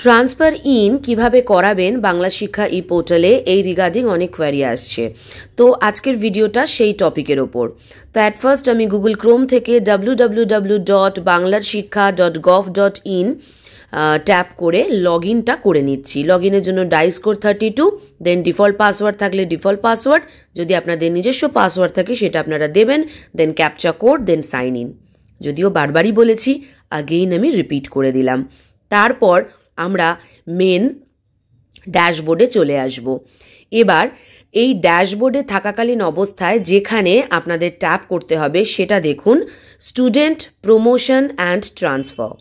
Transfer in কিভাবে করাবেন বাংলা শিক্ষা ই পোর্টালে এই রিগার্ডিং অনেক কোয়েরি আসছে। তো আজকের ভিডিওটা সেই টপিকের ওপর। তো অ্যাট ফার্স্ট আমি গুগল ক্রোম থেকে www.banglarshikha.gov.in ট্যাপ করে লগ ইনটা করে নিচ্ছি। লগ ইনের জন্য DISE code 32, then default password থাকলে ডিফল্ট পাসওয়ার্ড, যদি আপনাদের নিজস্ব পাসওয়ার্ড থাকে সেটা আপনারা দেবেন, then captcha code, then sign in. যদিও বারবারই বলেছি, আগেইন আমি রিপিট করে দিলাম। তারপর আমরা মেন ড্যাশবোর্ডে চলে আসব। এবার এই ড্যাশবোর্ডে থাকাকালীন অবস্থায় যেখানে আপনাদের ট্যাপ করতে হবে সেটা দেখুন, স্টুডেন্ট প্রমোশন অ্যান্ড ট্রান্সফার।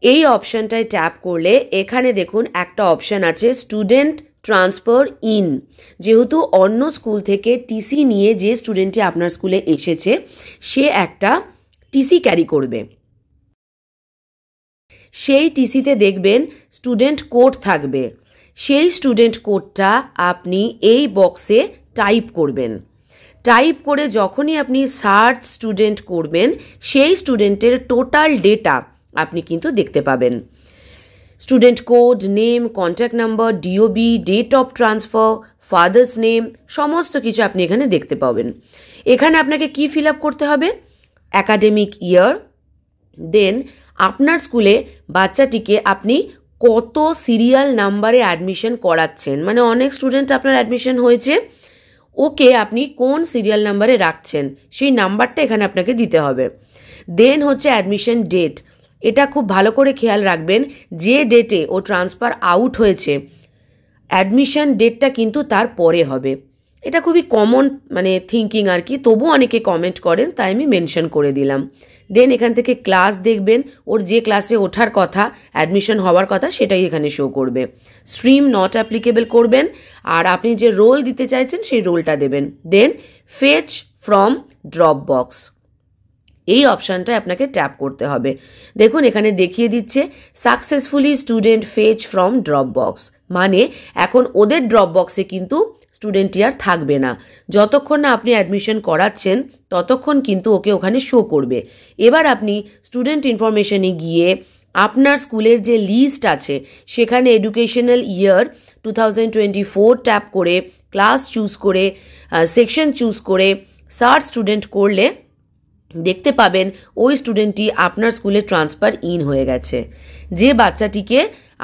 এই অপশানটায় ট্যাপ করলে এখানে দেখুন একটা অপশান আছে স্টুডেন্ট ট্রান্সফার ইন। যেহেতু অন্য স্কুল থেকে টিসি নিয়ে যে স্টুডেন্টটি আপনার স্কুলে এসেছে সে একটা টিসি ক্যারি করবে, সেই টিসিতে দেখবেন স্টুডেন্ট কোড থাকবে। সেই স্টুডেন্ট কোডটা আপনি এই বক্সে টাইপ করবেন। টাইপ করে যখনই আপনি সার্চ স্টুডেন্ট করবেন সেই স্টুডেন্টের টোটাল ডেটা আপনি কিন্তু দেখতে পাবেন। Student code, name, contact number, DOB, date of transfer, father's name, সমস্ত কিছু আপনি এখানে দেখতে পাবেন। এখানে আপনাকে কি ফিল আপ করতে হবে? অ্যাকাডেমিক ইয়ার, দেন আপনার স্কুলে বাচ্চাটিকে আপনি কত সিরিয়াল নাম্বারে অ্যাডমিশন করাচ্ছেন, মানে অনেক স্টুডেন্ট আপনার অ্যাডমিশন হয়েছে, ওকে আপনি কোন সিরিয়াল নাম্বারে রাখছেন সেই নাম্বারটা এখানে আপনাকে দিতে হবে। দেন হচ্ছে অ্যাডমিশন ডেট। এটা খুব ভালো করে খেয়াল রাখবেন, যে ডেটে ও ট্রান্সফার আউট হয়েছে অ্যাডমিশন ডেটটা কিন্তু তার পরে হবে। এটা খুবই কমন থিঙ্কিং আর কি, তবু অনেকে কমেন্ট করেন তাই আমি মেনশন করে দিলাম। দেন এখান থেকে ক্লাস দেখবেন, ওর যে ক্লাসে ওঠার কথা, অ্যাডমিশন হওয়ার কথা সেটাই এখানে শো করবে। স্ট্রিম নট অ্যাপ্লিকেবল করবেন, আর আপনি যে রোল দিতে চাইছেন সেই রোলটা দেবেন। দেন ফেচ ফ্রম ড্রপ বক্স, এই অপশানটায় আপনাকে ট্যাপ করতে হবে। দেখুন এখানে দেখিয়ে দিচ্ছে successfully student fetch from drop box, মানে এখন ওদের ড্রপ বক্সে কিন্তু স্টুডেন্টটি আর থাকবে না। যতক্ষণ না আপনি অ্যাডমিশন করাচ্ছেন ততক্ষণ কিন্তু ওকে ওখানে শো করবে। এবার আপনি স্টুডেন্ট ইনফরমেশনে গিয়ে আপনার স্কুলের যে লিস্ট আছে সেখানে এডুকেশনাল ইয়ার 2024 ট্যাপ করে, ক্লাস চুজ করে, সেকশন চুজ করে সার্চ স্টুডেন্ট করলে দেখতে পাবেন ওই স্টুডেন্টটি আপনার স্কুলে ট্রান্সফার ইন হয়ে গেছে, যে বাচ্চাটিকে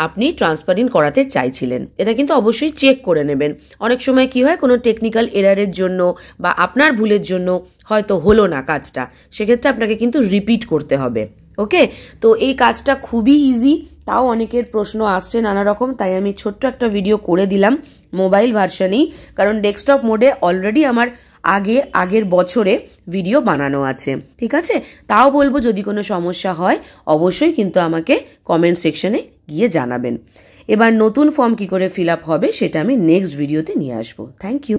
আপনি ট্রান্সফার ইন করাতে চাইছিলেন। এটা কিন্তু অবশ্যই চেক করে নেবেন। অনেক সময় কি হয়, কোনো টেকনিক্যাল এরারের জন্য বা আপনার ভুলের জন্য হয়তো হলো না কাজটা, সেক্ষেত্রে আপনাকে কিন্তু রিপিট করতে হবে। ওকে, তো এই কাজটা খুবই ইজি, তাও অনেকের প্রশ্ন আসছে নানা রকম, তাই আমি ছোট্ট একটা ভিডিও করে দিলাম মোবাইল ভার্সনেই, কারণ ডেস্কটপ মোডে অলরেডি আমার আগের বছরে ভিডিও বানানো আছে। ঠিক আছে, তাও বলবো যদি কোনো সমস্যা হয় অবশ্যই কিন্তু আমাকে কমেন্ট সেকশনে গিয়ে জানাবেন। এবার নতুন ফর্ম কি করে ফিল আপ হবে সেটা আমি নেক্সট ভিডিওতে নিয়ে আসবো। Thank you.